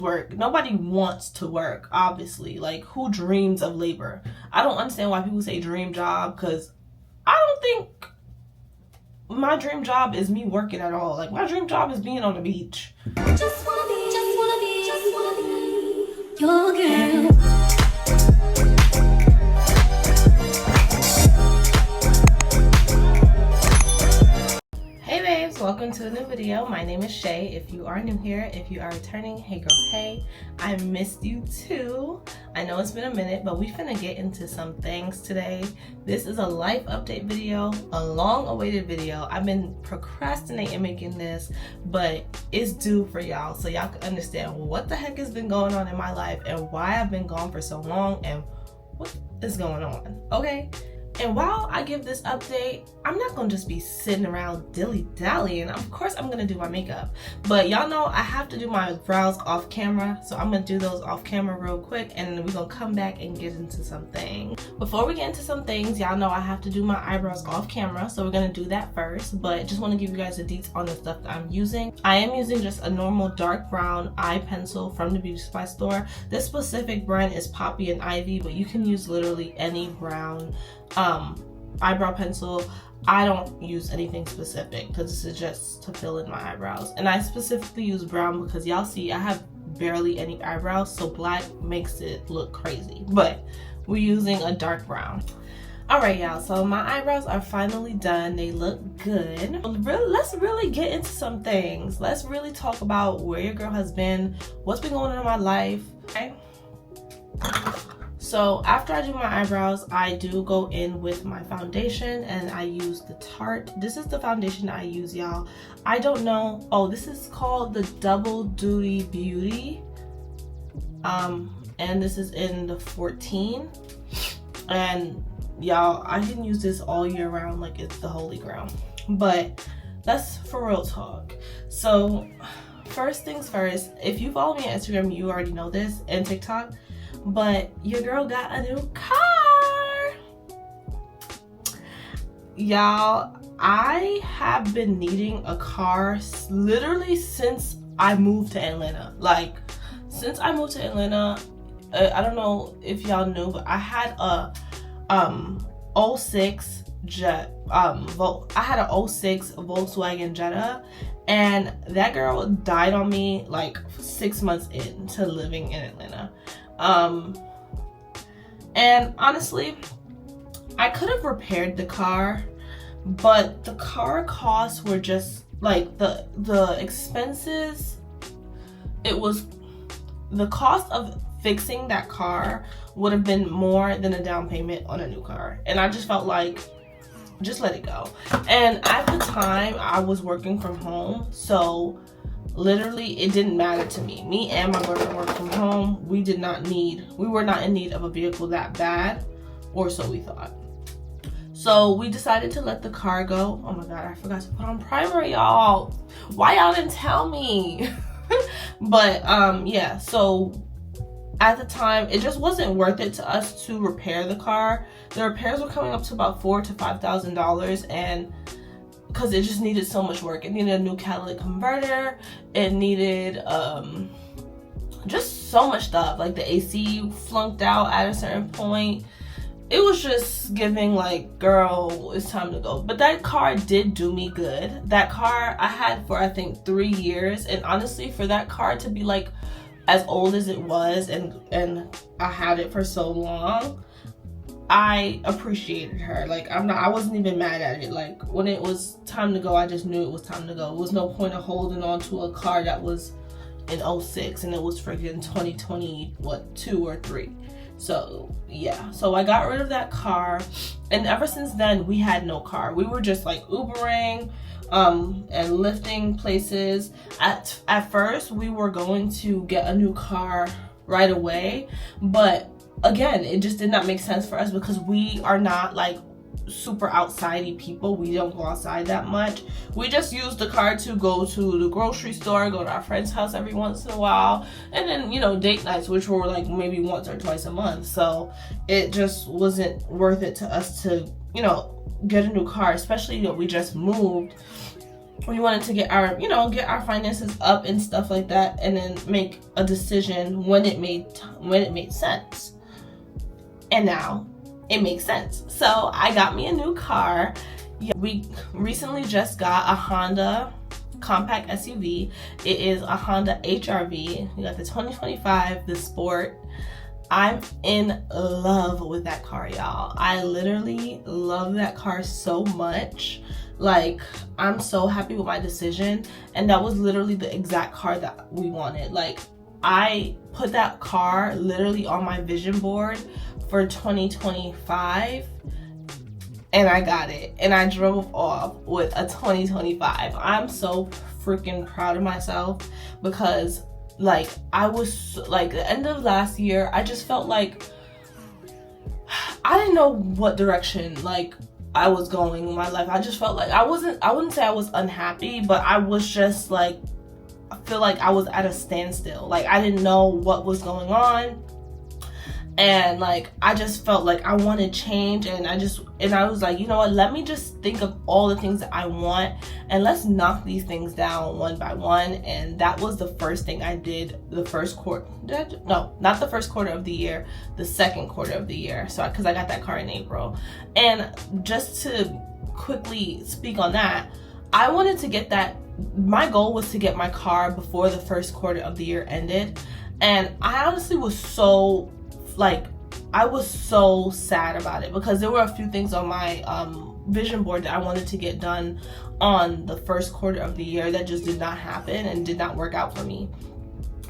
work. Nobody wants to work, obviously. Like, who dreams of labor? I don't understand why people say dream job, because I don't think my dream job is me working at all. Like, my dream job is being on the beach. Just wanna be your girl. Welcome to a new video. My name is Shay. If you are new here, if you are returning, hey girl, hey. I missed you too. I know it's been a minute, but we finna get into some things today. This is a life update video, a long awaited video. I've been procrastinating making this, but it's due for y'all, so y'all can understand what the heck has been going on in my life and why I've been gone for so long and what is going on, okay? And while I give this update, I'm not gonna just be sitting around dilly-dallying. Of course I'm gonna do my makeup, but y'all know I have to do my brows off camera, so I'm gonna do those off camera real quick, and then we're gonna come back and get into some things. Before we get into some things, y'all know I have to do my eyebrows off camera, so we're gonna do that first, but just wanna give you guys the deets on the stuff that I'm using. I am using just a normal dark brown eye pencil from the beauty supply store. This specific brand is Poppy and Ivy, but you can use literally any brown eyebrow pencil. I don't use anything specific because this is just to fill in my eyebrows, and I specifically use brown because y'all see I have barely any eyebrows, so black makes it look crazy, but we're using a dark brown. Alright y'all, so my eyebrows are finally done. They look good. Let's really get into some things. Let's really talk about where your girl has been, what's been going on in my life, okay? So after I do my eyebrows, I do go in with my foundation, and I use the Tarte. This is the foundation I use, y'all. I don't know. Oh, this is called the Double Duty Beauty. And this is in the 14. And y'all, I can use this all year round like it's the holy grail. But that's for real talk. So first things first, if you follow me on Instagram, you already know this, and TikTok. But your girl got a new car. Y'all, I have been needing a car literally since I moved to Atlanta. Like, since I moved to Atlanta, I don't know if y'all knew, but I had a 06 Jet, I had a 06 Volkswagen Jetta, and that girl died on me like 6 months into living in Atlanta. And honestly, I could have repaired the car, but the car costs were just like the expenses. It was the cost of fixing that car would have been more than a down payment on a new car, and I just felt like just let it go. And at the time I was working from home, so literally it didn't matter to me. Me and my boyfriend worked from home. We were not in need of a vehicle that bad, or so we thought. So we decided to let the car go. Oh my god, I forgot to put on primer, y'all. Why y'all didn't tell me? But yeah, so at the time it just wasn't worth it to us to repair the car. The repairs were coming up to about $4,000 to $5,000, and because it just needed so much work. It needed a new catalytic converter. It needed just so much stuff. Like the AC flunked out at a certain point. It was just giving like, girl, it's time to go. But that car did do me good. That car I had for I think 3 years, and honestly, for that car to be like as old as it was, and I had it for so long, I appreciated her. Like, I wasn't even mad at it. Like, when it was time to go, I just knew it was time to go. It was no point of holding on to a car that was in 06 and it was freaking 2020, what, 2 or 3. So yeah, so I got rid of that car, and ever since then we had no car. We were just like Ubering and lifting places. At first we were going to get a new car right away, but again, it just did not make sense for us because we are not like super outsidey people. We don't go outside that much. We just use the car to go to the grocery store, go to our friend's house every once in a while, and then, you know, date nights, which were like maybe once or twice a month. So it just wasn't worth it to us to, you know, get a new car, especially, you know, we just moved. we wanted to get our, get our finances up and stuff like that, and then make a decision when it made sense. And now it makes sense. So I got me a new car. We recently just got a Honda compact SUV. It is a Honda HRV. We got the 2025, the Sport. I'm in love with that car, y'all. I literally love that car so much. Like, I'm so happy with my decision, and that was literally the exact car that we wanted. Like, I put that car literally on my vision board for 2025, and I got it, and I drove off with a 2025. I'm so freaking proud of myself, because like, I was like, the end of last year, I just felt like I didn't know what direction like I was going in my life. I just felt like I wouldn't say I was unhappy, but I was just like, I feel like I was at a standstill. Like, I didn't know what was going on. And like, I just felt like I wanted change, and I was like, you know what, let me just think of all the things that I want, and let's knock these things down one by one. And that was the first thing I did the first quarter. No, not the first quarter of the year, the second quarter of the year. So, because I got that car in April. And just to quickly speak on that, I wanted to get that, my goal was to get my car before the first quarter of the year ended. And I honestly was so, like, I was so sad about it, because there were a few things on my vision board that I wanted to get done on the first quarter of the year that just did not happen and did not work out for me.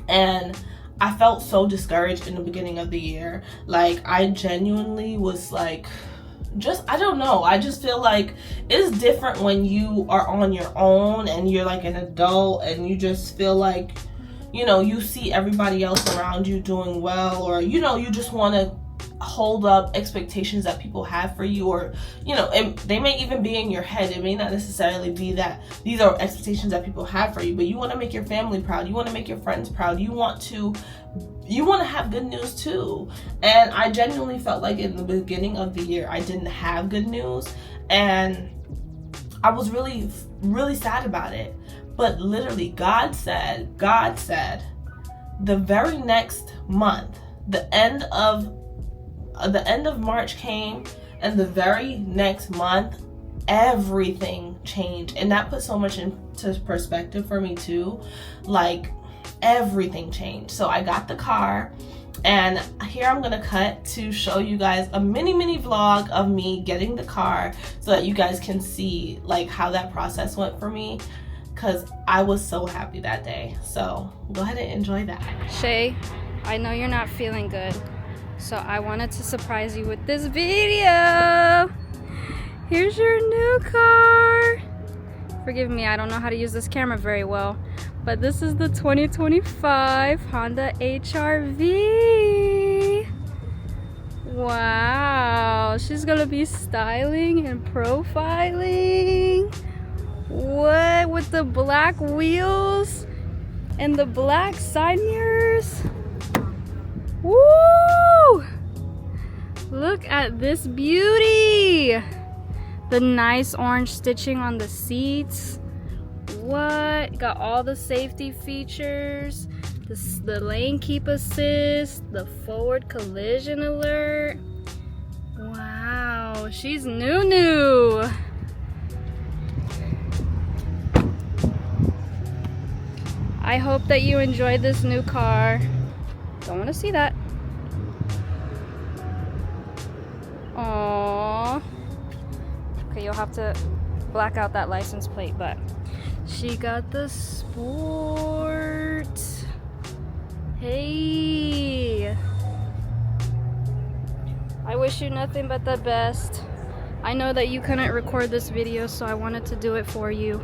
And I felt so discouraged in the beginning of the year. Like, I genuinely was like, I don't know, I just feel like it's different when you are on your own and you're like an adult, and you just feel like, you see everybody else around you doing well, or, you just want to hold up expectations that people have for you, or, and they may even be in your head. It may not necessarily be that these are expectations that people have for you, but you want to make your family proud. You want to make your friends proud. You want to have good news too. And I genuinely felt like in the beginning of the year, I didn't have good news, and I was really, really sad about it. But literally, God said, the very next month, the end of March came, and the very next month, everything changed. And that put so much into perspective for me too. Like, everything changed. So I got the car, and here I'm gonna cut to show you guys a mini vlog of me getting the car, so that you guys can see like how that process went for me, because I was so happy that day. So go ahead and enjoy that. Shay, I know you're not feeling good, so I wanted to surprise you with this video. Here's your new car. Forgive me, I don't know how to use this camera very well, but this is the 2025 Honda HRV. Wow, she's gonna be styling and profiling. What, with the black wheels and the black side mirrors? Woo! Look at this beauty! The nice orange stitching on the seats. What? Got all the safety features. The lane keep assist, the forward collision alert. Wow, she's new. I hope that you enjoyed this new car. Don't want to see that. Aww. Okay, you'll have to black out that license plate, but she got the Sport. Hey. I wish you nothing but the best. I know that you couldn't record this video, so I wanted to do it for you.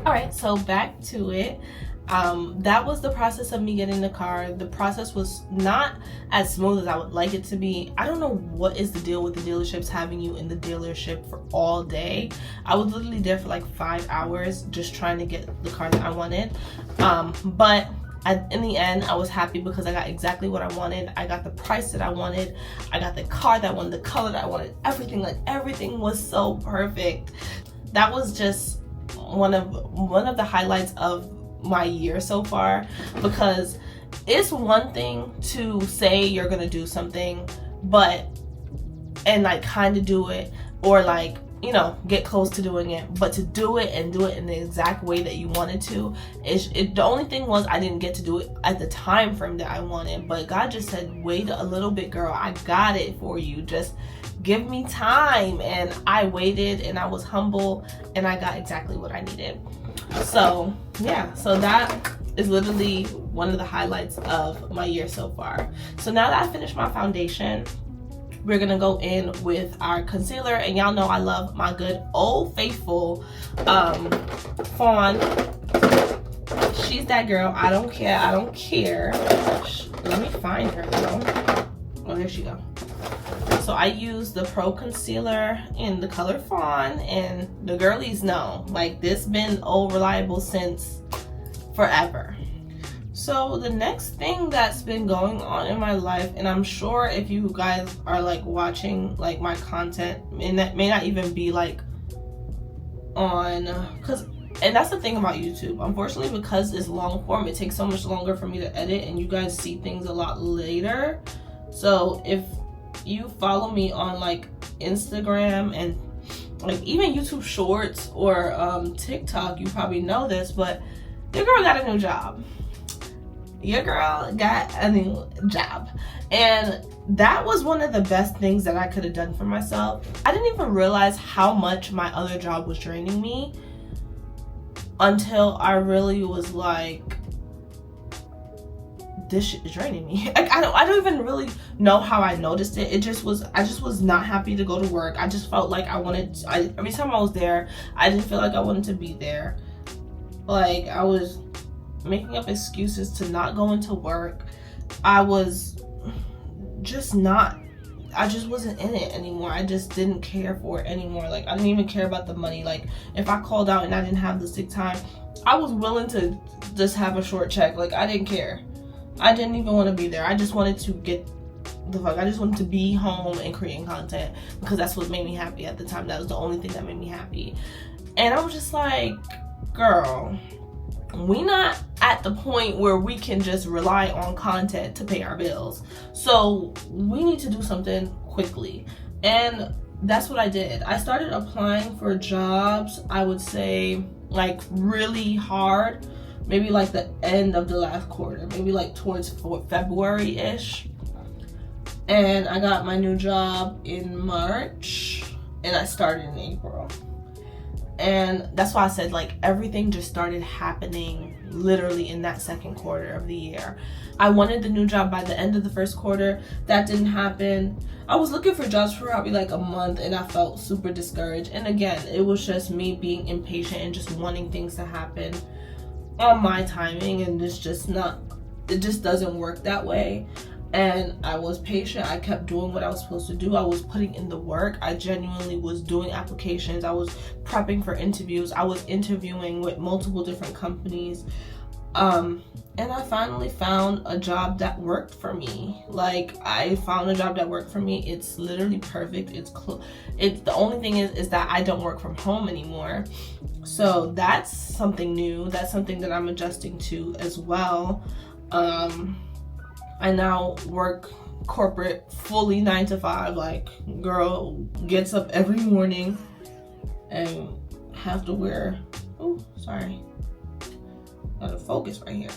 Alright, so back to it. That was the process of me getting the car. The process was not as smooth as I would like it to be. I don't know what is the deal with the dealerships having you in the dealership for all day. I was literally there for like 5 hours just trying to get the car that I wanted. But in the end, I was happy because I got exactly what I wanted. I got the price that I wanted. I got the car that I wanted, the color that I wanted, everything. Like, everything was so perfect. That was just one of the highlights of my year so far, because it's one thing to say you're gonna do something, and like kind of do it, or like, you know, get close to doing it, but to do it and do it in the exact way that you wanted to, the only thing was I didn't get to do it at the time frame that I wanted. But God just said, wait a little bit, girl, I got it for you, just give me time. And I waited, and I was humble, and I got exactly what I needed. So yeah, so that is literally one of the highlights of my year so far. So now that I finished my foundation, we're gonna go in with our concealer, and y'all know I love my good old faithful Fawn. She's that girl. I don't care. Let me find her though. Oh, here she go. So I use the Pro Concealer in the color Fawn, and the girlies know, like, this been old reliable since forever. So the next thing that's been going on in my life, and I'm sure if you guys are like watching like my content, and that may not even be like on, and that's the thing about YouTube, unfortunately, because it's long form, it takes so much longer for me to edit, and you guys see things a lot later. So if you follow me on like Instagram and like even YouTube Shorts or TikTok, you probably know this, but your girl got a new job. Your girl got a new job, and that was one of the best things that I could have done for myself. I didn't even realize how much my other job was draining me until I really was like, this shit is draining me. Like, I don't even really know how I noticed it. I just was not happy to go to work. I just felt like every time I was there, I didn't feel like I wanted to be there. Like, I was making up excuses to not go into work. I just wasn't in it anymore. I just didn't care for it anymore. Like, I didn't even care about the money. Like, if I called out and I didn't have the sick time, I was willing to just have a short check. Like, I didn't care. I didn't even want to be there. I just wanted to get the fuck. I just wanted to be home and creating content, because that's what made me happy at the time. That was the only thing that made me happy. And I was just like, girl, we not at the point where we can just rely on content to pay our bills. So we need to do something quickly. And that's what I did. I started applying for jobs, I would say, like, really hard, maybe like the end of the last quarter, maybe like towards February-ish. And I got my new job in March, and I started in April. And that's why I said, like, everything just started happening literally in that second quarter of the year. I wanted the new job by the end of the first quarter. That didn't happen. I was looking for jobs for probably like a month, and I felt super discouraged. And again, it was just me being impatient and just wanting things to happen on my timing, and it just doesn't work that way. And I was patient. I kept doing what I was supposed to do. I was putting in the work. I genuinely was doing applications. I was prepping for interviews. I was interviewing with multiple different companies. And I finally found a job that worked for me. Like, I found a job that worked for me. It's literally perfect. It's the only thing is that I don't work from home anymore. So that's something new. That's something that I'm adjusting to as well. I now work corporate fully 9 to 5. Like, girl gets up every morning and have to wear, oh, sorry, gotta focus right here.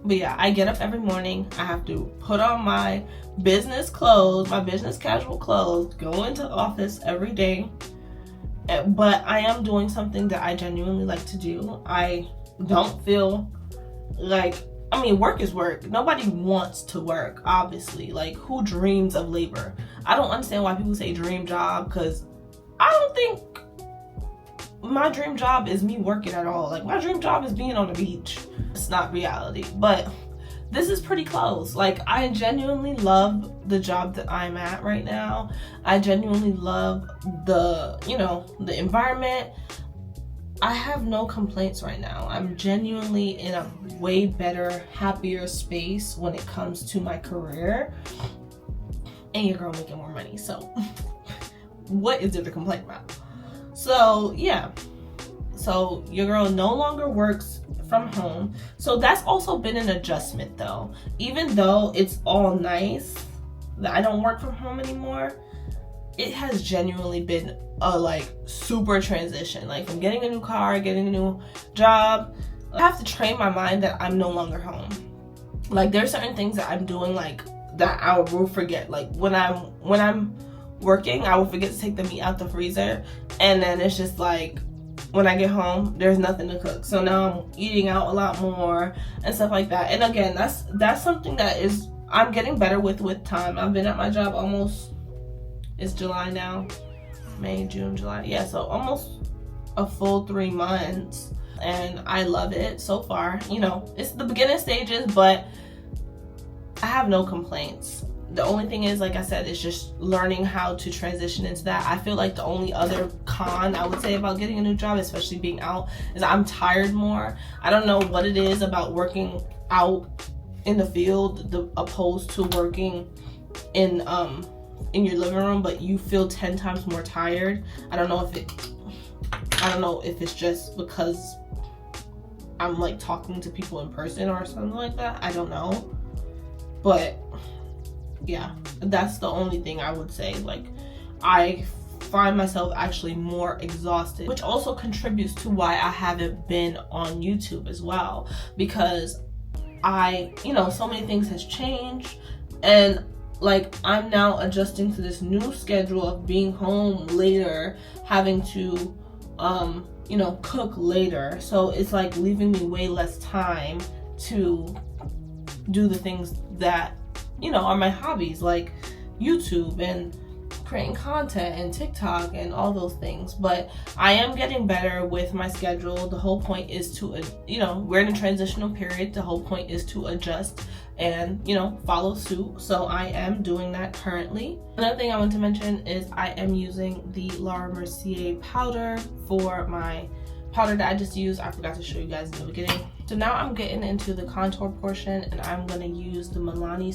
But yeah, I get up every morning. I have to put on my business clothes, my business casual clothes, go into office every day. But I am doing something that I genuinely like to do. I don't feel like, I mean, work is work. Nobody wants to work, obviously. Like, who dreams of labor? I don't understand why people say dream job, because I don't think my dream job is me working at all. Like, my dream job is being on the beach. It's not reality, but this is pretty close. Like, I genuinely love the job that I'm at right now. I genuinely love the environment. I have no complaints right now. I'm genuinely in a way better, happier space when it comes to my career. And your girl making more money, so what is there to complain about? So yeah, so your girl no longer works from home. So that's also been an adjustment though. Even though it's all nice that I don't work from home anymore, it has genuinely been a like super transition. Like from getting a new car, getting a new job, I have to train my mind that I'm no longer home. Like there's certain things that I'm doing like that I will forget. Like when I'm working, I will forget to take the meat out the freezer, and then it's just like when I get home, there's nothing to cook. So now I'm eating out a lot more and stuff like that. And again, that's something that is I'm getting better with time. I've been at my job almost, it's July now, May, June, July. Yeah, so almost a full 3 months, and I love it so far. You know, it's the beginning stages, but I have no complaints. The only thing is, like I said, is just learning how to transition into that. I feel like the only other con I would say about getting a new job, especially being out, is I'm tired more. I don't know what it is about working out in the field opposed to working in your living room, but you feel 10 times more tired. I don't know if it's just because I'm like talking to people in person or something like that. I don't know. But yeah, that's the only thing I would say. Like I find myself actually more exhausted, which also contributes to why I haven't been on YouTube as well, because so many things has changed, and like I'm now adjusting to this new schedule of being home later, having to cook later. So it's like leaving me way less time to do the things that are my hobbies, like YouTube and creating content and TikTok and all those things. But I am getting better with my schedule. The whole point is to we're in a transitional period. The whole point is to adjust and follow suit. So I am doing that currently. Another thing I want to mention is I am using the Laura Mercier powder for my powder that I just used. I forgot to show you guys in the beginning. So now I'm getting into the contour portion, and I'm going to use the Milani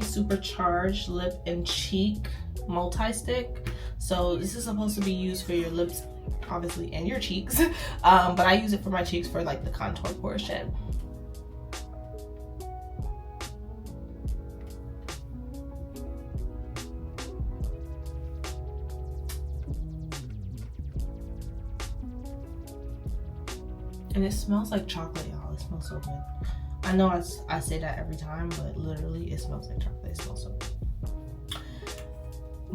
Supercharged Lip and Cheek Multi-Stick. So this is supposed to be used for your lips, obviously, and your cheeks. But I use it for my cheeks for like the contour portion. And it smells like chocolate, y'all. It smells so good. I know I say that every time, but literally it smells like chocolate. It smells so good.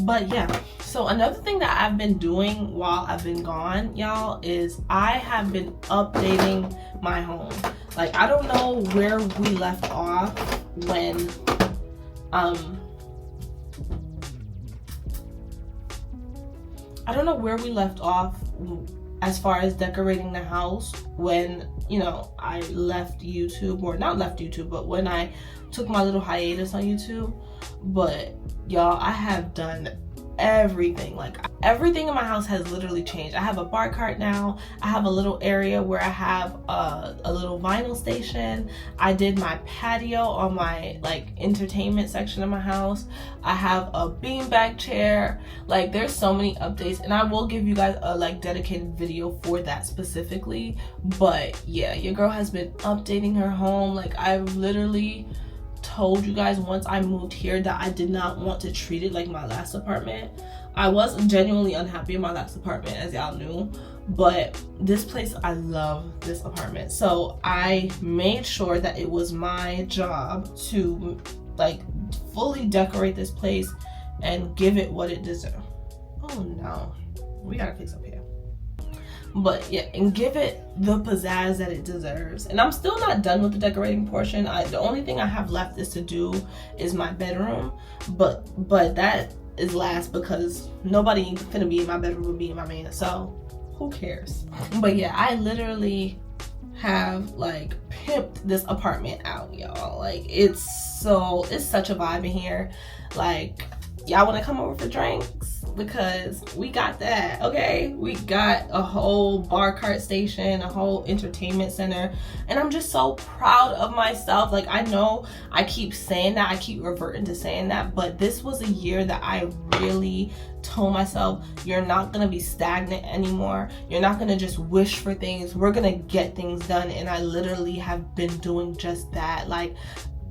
But yeah, so another thing that I've been doing while I've been gone, y'all, is I have been updating my home. Like, I don't know where we left off when I don't know where we left off as far as decorating the house when I left YouTube, or not left YouTube, but when I took my little hiatus on YouTube. But y'all, I have done everything. Like everything in my house has literally changed. I have a bar cart now. I have a little area where I have a little vinyl station. I did my patio on my like entertainment section of my house. I have a beanbag chair. Like there's so many updates, and I will give you guys a like dedicated video for that specifically. But yeah, your girl has been updating her home. Like I've literally told you guys once I moved here that I did not want to treat it like my last apartment. I was genuinely unhappy in my last apartment, as y'all knew, but this place, I love this apartment. So I made sure that it was my job to like fully decorate this place and give it what it deserves. Oh no, we gotta fix up here. But yeah, and give it the pizzazz that it deserves. And I'm still not done with the decorating portion. The only thing I have left is to do is my bedroom, but that is last because nobody finna be in my bedroom with me and my man, so who cares? But yeah, I literally have like pimped this apartment out, y'all. Like it's such a vibe in here. Like y'all want to come over for drinks? Because we got that, okay? We got a whole bar cart station, a whole entertainment center, and I'm just so proud of myself. Like, I know I keep saying that, I keep reverting to saying that, but this was a year that I really told myself, you're not gonna be stagnant anymore. You're not gonna just wish for things. We're gonna get things done. And I literally have been doing just that. Like,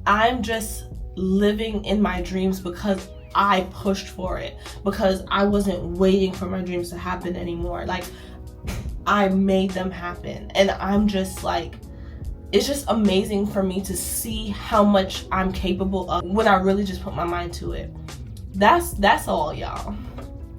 I'm just living in my dreams because I pushed for it, because I wasn't waiting for my dreams to happen anymore. Like, I made them happen. And I'm just like, it's just amazing for me to see how much I'm capable of when I really just put my mind to it. That's all, y'all.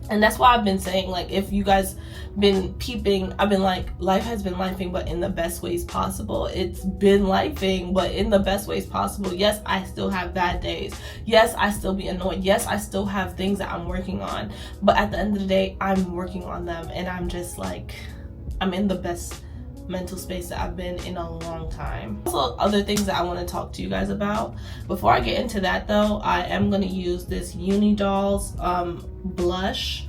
And that's why I've been saying, like, if you guys been peeping, I've been like, life has been lifing, but in the best ways possible. It's been lifing, but in the best ways possible. Yes, I still have bad days. Yes, I still be annoyed. Yes, I still have things that I'm working on. But at the end of the day, I'm working on them. And I'm just like, I'm in the best mental space that I've been in a long time. Also, other things that I want to talk to you guys about. Before I get into that though, I am going to use this Unidolls blush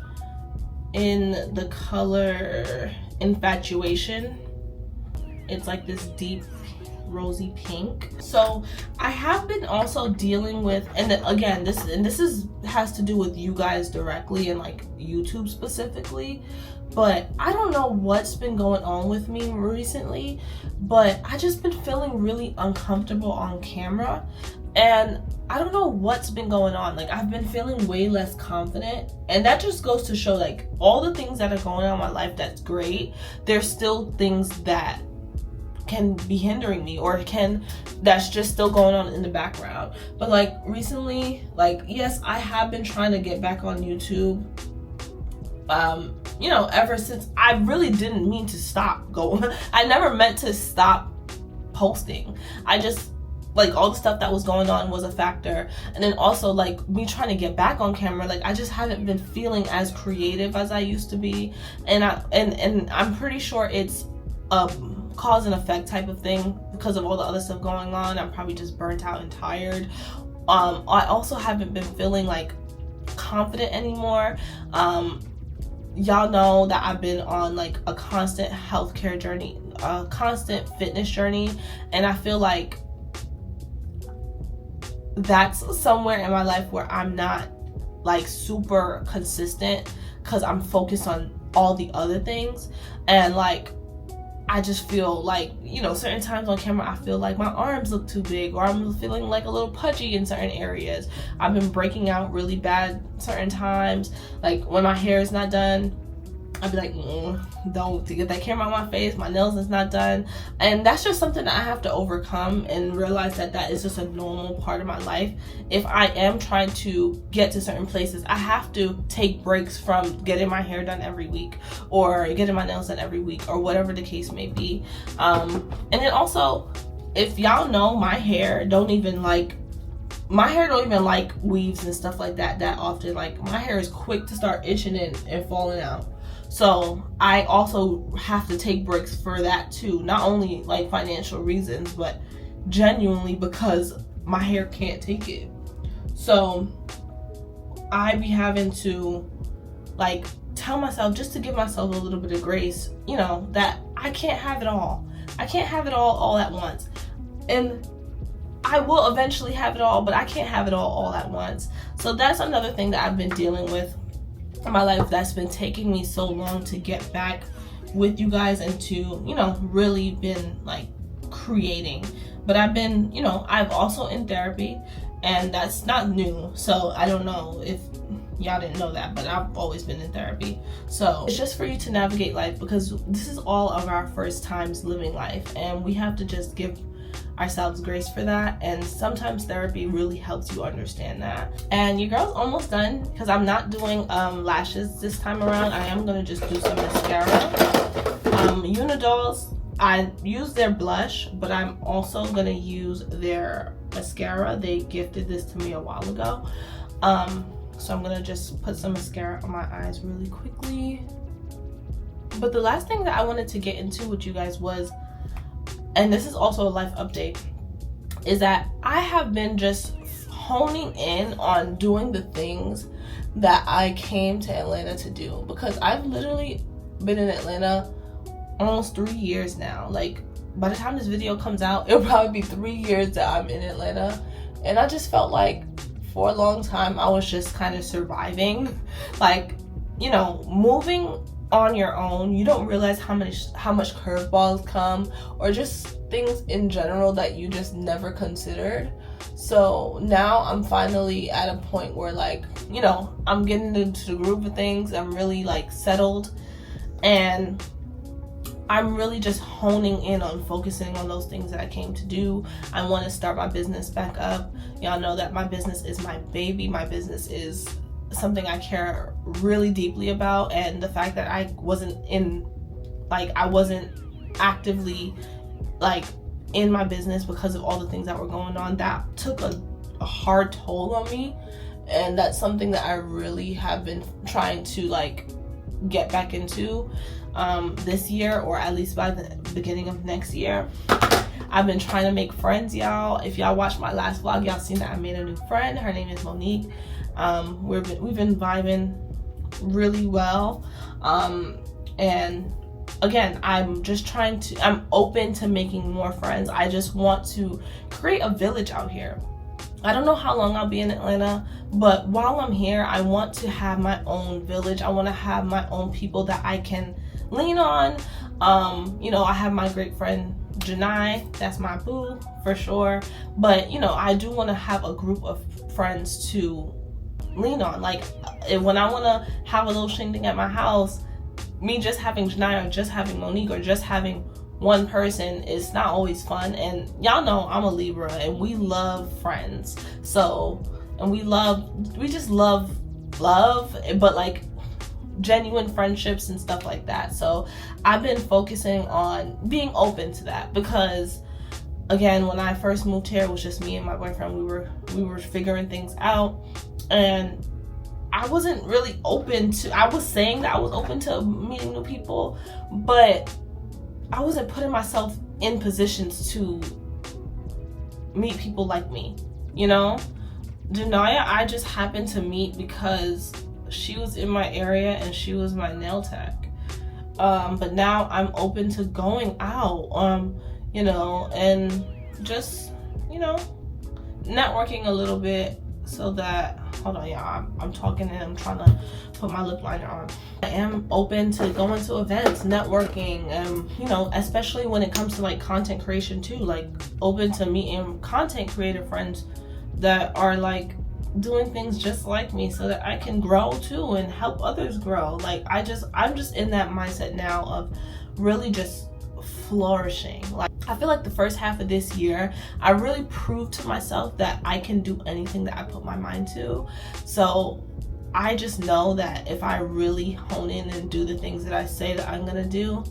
in the color Infatuation. It's like this deep rosy pink. So I have been also dealing with, and again, this has to do with you guys directly and like YouTube specifically, but I don't know what's been going on with me recently, but I just been feeling really uncomfortable on camera, and I don't know what's been going on. Like, I've been feeling way less confident, and that just goes to show, like, all the things that are going on in my life, that's great. There's still things that can be hindering me, or that's just still going on in the background. But like recently, like, yes, I have been trying to get back on YouTube, you know, ever since. I really didn't mean to stop going. I never meant to stop posting. I just, like, all the stuff that was going on was a factor. And then also, like, me trying to get back on camera, like, I just haven't been feeling as creative as I used to be. And I'm pretty sure it's a cause and effect type of thing because of all the other stuff going on. I'm probably just burnt out and tired. I also haven't been feeling like confident anymore. Y'all know that I've been on like a constant healthcare journey, a constant fitness journey, and I feel like that's somewhere in my life where I'm not like super consistent because I'm focused on all the other things. And like, I just feel like, you know, certain times on camera, I feel like my arms look too big, or I'm feeling like a little pudgy in certain areas. I've been breaking out really bad certain times. Like, when my hair is not done, I'd be like, don't get that camera on my face. My nails is not done. And that's just something that I have to overcome and realize that that is just a normal part of my life. If I am trying to get to certain places, I have to take breaks from getting my hair done every week, or getting my nails done every week, or whatever the case may be. And then also, if y'all know, my hair don't even like weaves and stuff like that often. Like, my hair is quick to start itching and falling out. So I also have to take breaks for that too. Not only like financial reasons, but genuinely because my hair can't take it. So I be having to like tell myself, just to give myself a little bit of grace, you know, that I can't have it all. I can't have it all at once. And I will eventually have it all, but I can't have it all at once. So that's another thing that I've been dealing with in my life that's been taking me so long to get back with you guys and to, you know, really been like creating. But I've been, you know, I've also in therapy, and that's not new. So I don't know if y'all didn't know that, but I've always been in therapy. So it's just for you to navigate life, because this is all of our first times living life, and we have to just give ourselves grace for that. And sometimes therapy really helps you understand that. And your girl's almost done, because I'm not doing lashes this time around. I am gonna just do some mascara. Unidolls, I use their blush, but I'm also gonna use their mascara. They gifted this to me a while ago. So I'm gonna just put some mascara on my eyes really quickly. But the last thing that I wanted to get into with you guys was, and this is also a life update, is that I have been just honing in on doing the things that I came to Atlanta to do, because I've literally been in Atlanta almost 3 years now. Like, by the time this video comes out, it'll probably be 3 years that I'm in Atlanta. And I just felt like for a long time I was just kind of surviving. Like, you know, moving on your own, you don't realize how much curveballs come, or just things in general that you just never considered. So now I'm finally at a point where, like, you know, I'm getting into the groove of things. I'm really like settled, and I'm really just honing in on focusing on those things that I came to do. I want to start my business back up. Y'all know that my business is my baby. My business is something I care really deeply about, and the fact that I wasn't actively like in my business because of all the things that were going on, that took a hard toll on me. And that's something that I really have been trying to like get back into this year, or at least by the beginning of next year. I've been trying to make friends, y'all. If y'all watched my last vlog, y'all seen that I made a new friend. Her name is Monique. We've been vibing really well, and again, I'm open to making more friends. I just want to create a village out here. I don't know how long I'll be in Atlanta, but while I'm here, I want to have my own village. I want to have my own people that I can lean on. You know, I have my great friend Janai, that's my boo for sure. But you know, I do want to have a group of friends to lean on. Like, when I want to have a little shindig at my house, me just having Janai or just having Monique or just having one person is not always fun. And y'all know I'm a Libra, and we love friends. So, and we just love, but like genuine friendships and stuff like that. So I've been focusing on being open to that, because again, when I first moved here, it was just me and my boyfriend. We were figuring things out, and I wasn't really open to, I was saying that I was open to meeting new people, but I wasn't putting myself in positions to meet people like me, you know? Janaya, I just happened to meet because she was in my area and she was my nail tech. But now I'm open to going out, you know, and just, you know, networking a little bit, so that, hold on y'all, I'm talking and I'm trying to put my lip liner on. I am open to going to events, networking, you know, especially when it comes to like content creation too, like open to meeting content creator friends that are like doing things just like me, so that I can grow too and help others grow. Like, I'm just in that mindset now of really just flourishing. Like, I feel like the first half of this year, I really proved to myself that I can do anything that I put my mind to. So I just know that if I really hone in and do the things that I say that I'm gonna do,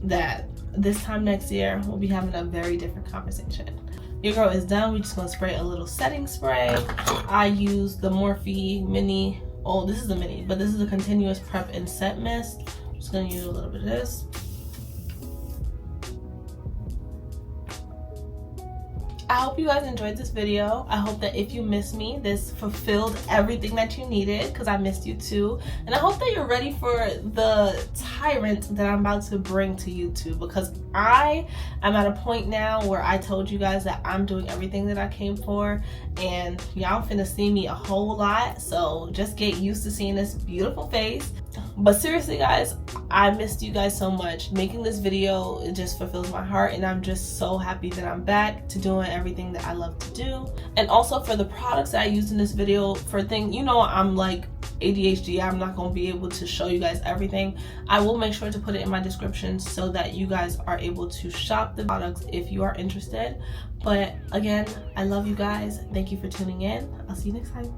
that this time next year we'll be having a very different conversation. Your girl is done. We're just gonna spray a little setting spray. I use the Morphe mini, oh, this is the mini, but this is a continuous prep and set mist. I'm just gonna use a little bit of this. I hope you guys enjoyed this video. I hope that if you miss me, this fulfilled everything that you needed, because I missed you too. And I hope that you're ready for the tyrant that I'm about to bring to YouTube, because I am at a point now where I told you guys that I'm doing everything that I came for, and y'all finna see me a whole lot. So just get used to seeing this beautiful face. But seriously guys, I missed you guys so much. Making this video, it just fulfills my heart, and I'm just so happy that I'm back to doing everything that I love to do. And also for the products that I used in this video, for things, you know, I'm like ADHD, I'm not going to be able to show you guys everything. I will make sure to put it in my description so that you guys are able to shop the products if you are interested. But again, I love you guys. Thank you for tuning in. I'll see you next time.